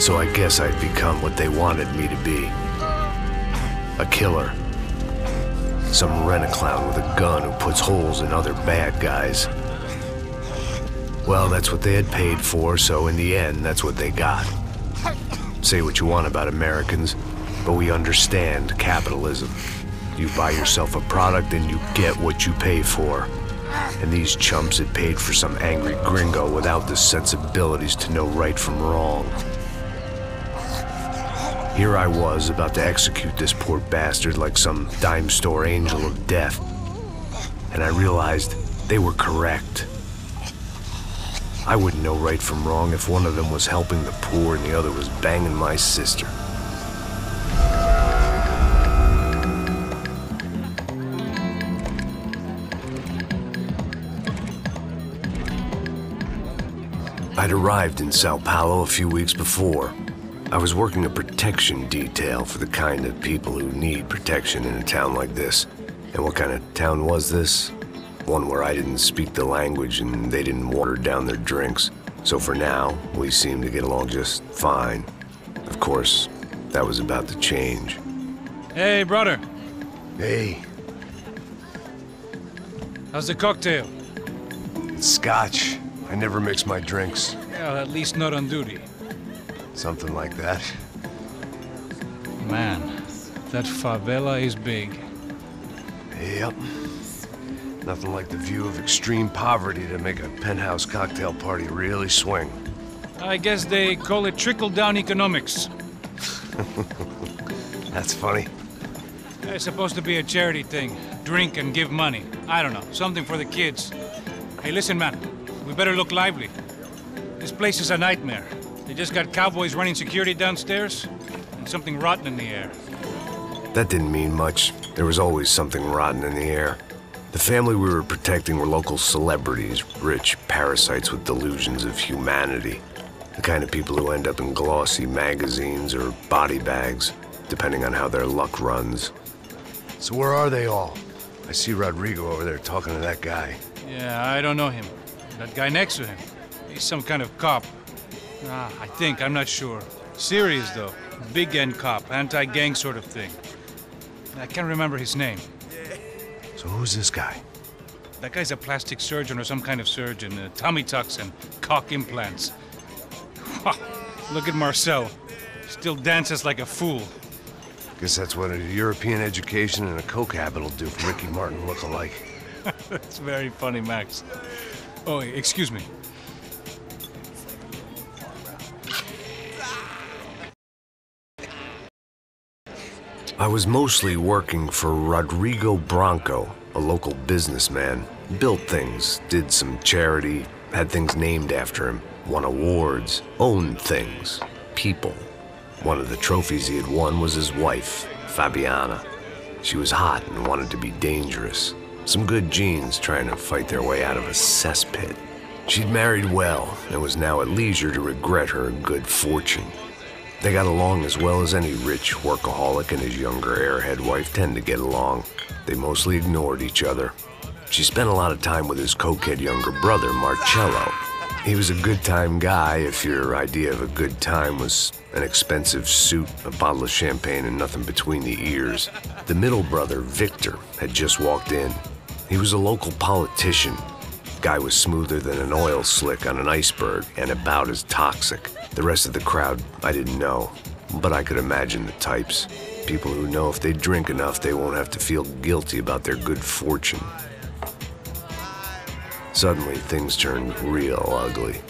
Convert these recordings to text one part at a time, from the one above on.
So I guess I'd become what they wanted me to be. A killer. Some rent-a-clown with a gun who puts holes in other bad guys. Well, that's what they had paid for, so in the end, that's what they got. Say what you want about Americans, but we understand capitalism. You buy yourself a product and you get what you pay for. And these chumps had paid for some angry gringo without the sensibilities to know right from wrong. Here I was, about to execute this poor bastard like some dime store angel of death. And I realized they were correct. I wouldn't know right from wrong if one of them was helping the poor and the other was banging my sister. I'd arrived in São Paulo a few weeks before. I was working a protection detail for the kind of people who need protection in a town like this. And what kind of town was this? One where I didn't speak the language and they didn't water down their drinks. So for now, we seemed to get along just fine. Of course, that was about to change. Hey, brother. Hey. How's the cocktail? It's scotch. I never mix my drinks. Well, at least not on duty. Something like that. Man, that favela is big. Yep. Nothing like the view of extreme poverty to make a penthouse cocktail party really swing. I guess they call it trickle-down economics. That's funny. It's supposed to be a charity thing. Drink and give money. I don't know, something for the kids. Hey, listen, man. We better look lively. This place is a nightmare. They just got cowboys running security downstairs, and something rotten in the air. That didn't mean much. There was always something rotten in the air. The family we were protecting were local celebrities, rich parasites with delusions of humanity. The kind of people who end up in glossy magazines or body bags, depending on how their luck runs. So where are they all? I see Rodrigo over there talking to that guy. Yeah, I don't know him. That guy next to him, he's some kind of cop. I think, I'm not sure. Serious, though. Big-end cop, anti-gang sort of thing. I can't remember his name. So who's this guy? That guy's a plastic surgeon or some kind of surgeon. Tummy tucks and cock implants. Look at Marcel. Still dances like a fool. Guess that's what a European education and a coke habit will do for Ricky Martin look-alike. That's very funny, Max. Oh, excuse me. I was mostly working for Rodrigo Branco, a local businessman. Built things, did some charity, had things named after him, won awards, owned things, people. One of the trophies he had won was his wife, Fabiana. She was hot and wanted to be dangerous. Some good genes trying to fight their way out of a cesspit. She'd married well and was now at leisure to regret her good fortune. They got along as well as any rich workaholic and his younger airhead wife tend to get along. They mostly ignored each other. She spent a lot of time with his cokehead younger brother, Marcello. He was a good-time guy if your idea of a good time was an expensive suit, a bottle of champagne, and nothing between the ears. The middle brother, Victor, had just walked in. He was a local politician. Guy was smoother than an oil slick on an iceberg and about as toxic. The rest of the crowd, I didn't know, but I could imagine the types. People who know if they drink enough, they won't have to feel guilty about their good fortune. Suddenly, things turned real ugly.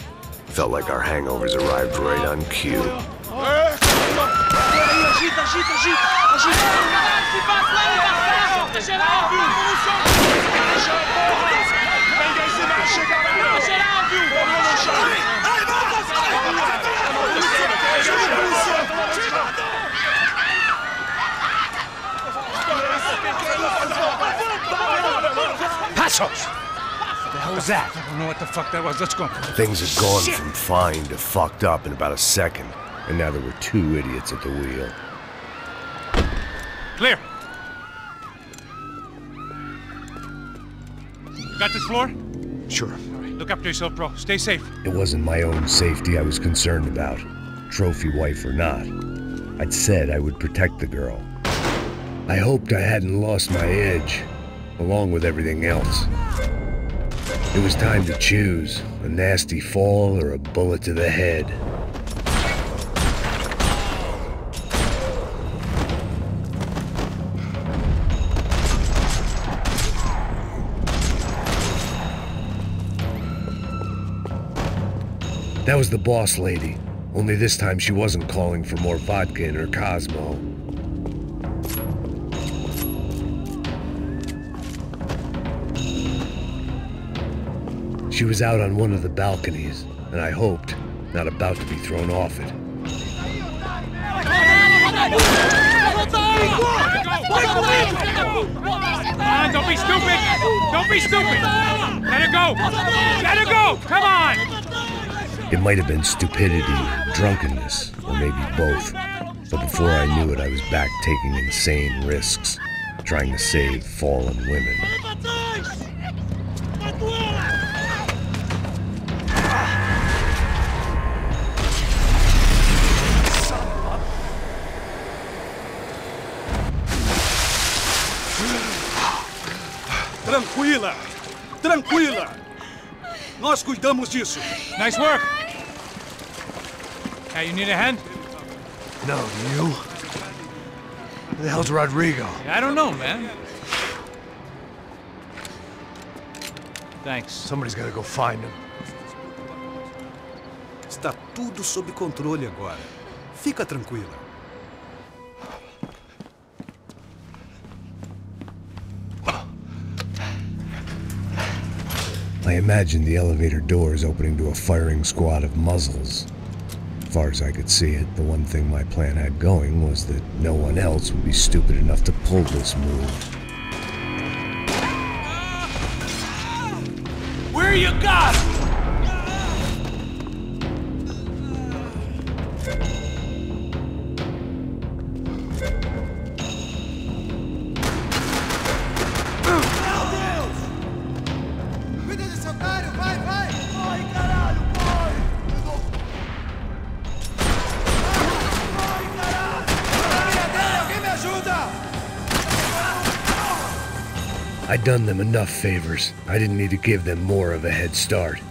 Felt like our hangovers arrived right on cue. Passos! What the hell was that? I don't know what the fuck that was. Let's go. Things had gone from fine to fucked up in about a second, and now there were two idiots at the wheel. Clear. You got this floor? Sure. All right, look after yourself, bro. Stay safe. It wasn't my own safety I was concerned about. trophy wife or not. I'd said I would protect the girl. I hoped I hadn't lost my edge, along with everything else. It was time to choose, a nasty fall or a bullet to the head. That was the boss lady, only this time she wasn't calling for more vodka in her Cosmo. She was out on one of the balconies, and I hoped, not about to be thrown off it. Don't be stupid! Don't be stupid! Let her go! Let her go! Come on! It might have been stupidity, drunkenness, or maybe both. But before I knew it, I was back taking insane risks, trying to save fallen women. Tranquila! Tranquila! Nós cuidamos disso. Nice work! Hey, you need a hand? No, you? Who the hell's Rodrigo? I don't know, man. Thanks. Somebody's gotta go find him. Está tudo sob controle agora. Fica tranquila. I imagined the elevator doors opening to a firing squad of muzzles. As far as I could see it, the one thing my plan had going was that no one else would be stupid enough to pull this move. Where you got him? I'd done them enough favors. I didn't need to give them more of a head start.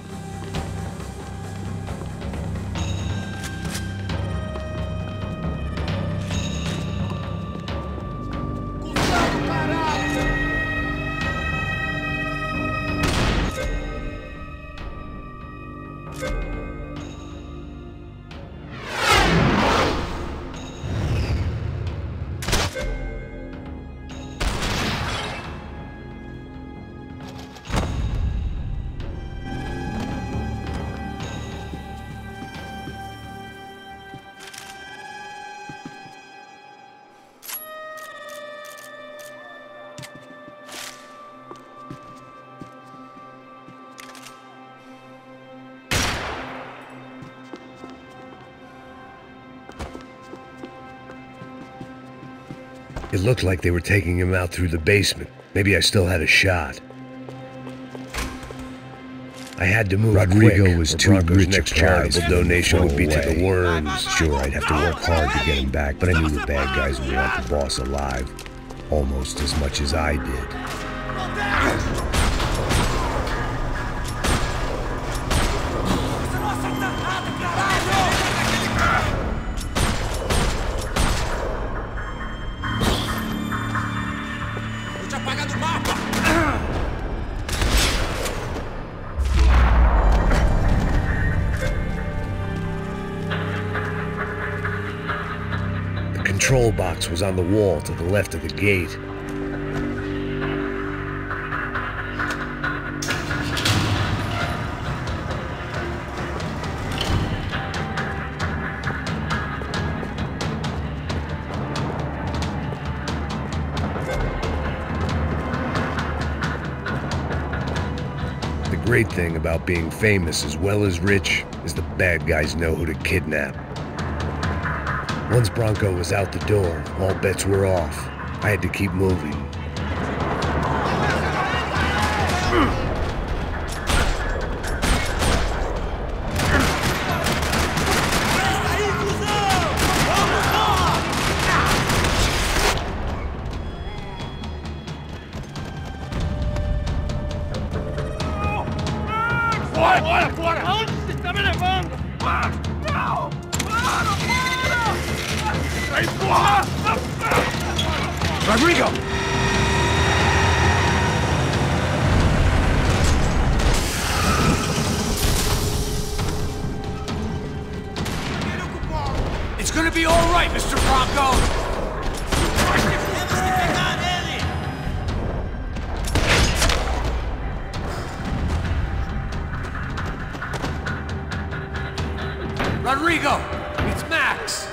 It looked like they were taking him out through the basement. Maybe I still had a shot. I had to move Rodrigo quick, was or too Bronco's rich next a prize charitable for him to donation throw would be to the away. worms. Sure, I'd have to work hard to get him back, but I knew the bad guys would want the boss alive. Almost as much as I did. The control box was on the wall to the left of the gate. The great thing about being famous as well as rich is the bad guys know who to kidnap. Once Bronco was out the door, all bets were off. I had to keep moving. Rodrigo! It's gonna be all right, Mr. Bronco! Rodrigo! It's Max!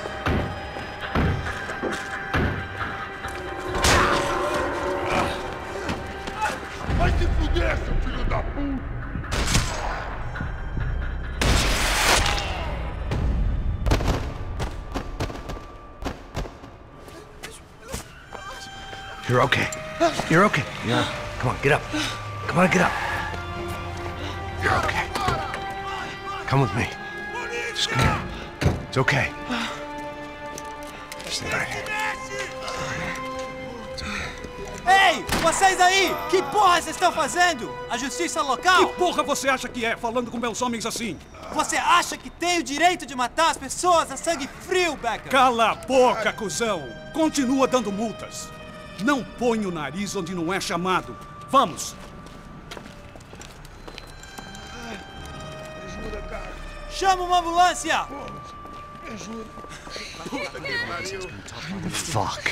Vai se fuder, seu filho da puta! You're okay. You're okay. Yeah. Come on, get up. Come on, get up. You're okay. Come with me. Just come here. It's okay. Stay right here. Ei, vocês aí! Que porra vocês estão fazendo? A justiça local? Que porra você acha que é, falando com meus homens assim? Você acha que tem o direito de matar as pessoas a sangue frio, Becker? Cala a boca, cuzão! Continua dando multas. Não põe o nariz onde não é chamado. Vamos! Ajuda, cara. Chama uma ambulância! Me ajuda. Fuck.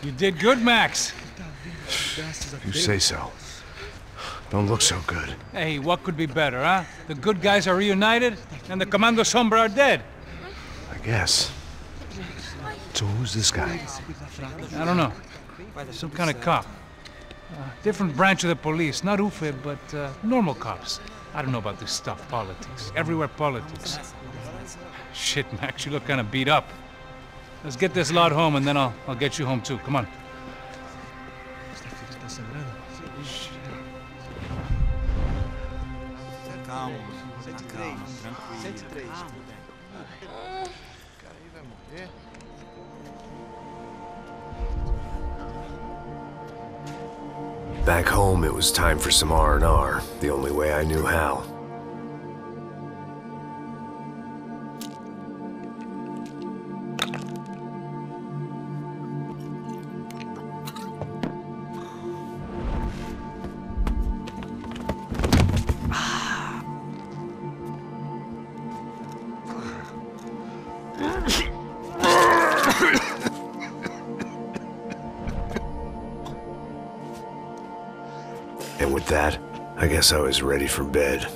You did good, Max. You say so. Don't look so good. Hey, what could be better, huh? The good guys are reunited, and the Commando Sombra are dead. I guess. So who's this guy? I don't know. Some kind of cop. Different branch of the police. Not UFE, but normal cops. I don't know about this stuff, politics. Everywhere politics. Shit, Max, you look kind of beat up. Let's get this lot home, and then I'll get you home too. Come on. Calma, calma, tranquilo. Cara, aí vai morrer. Back home, it was time for some R&R, the only way I knew how. And with that, I guess I was ready for bed.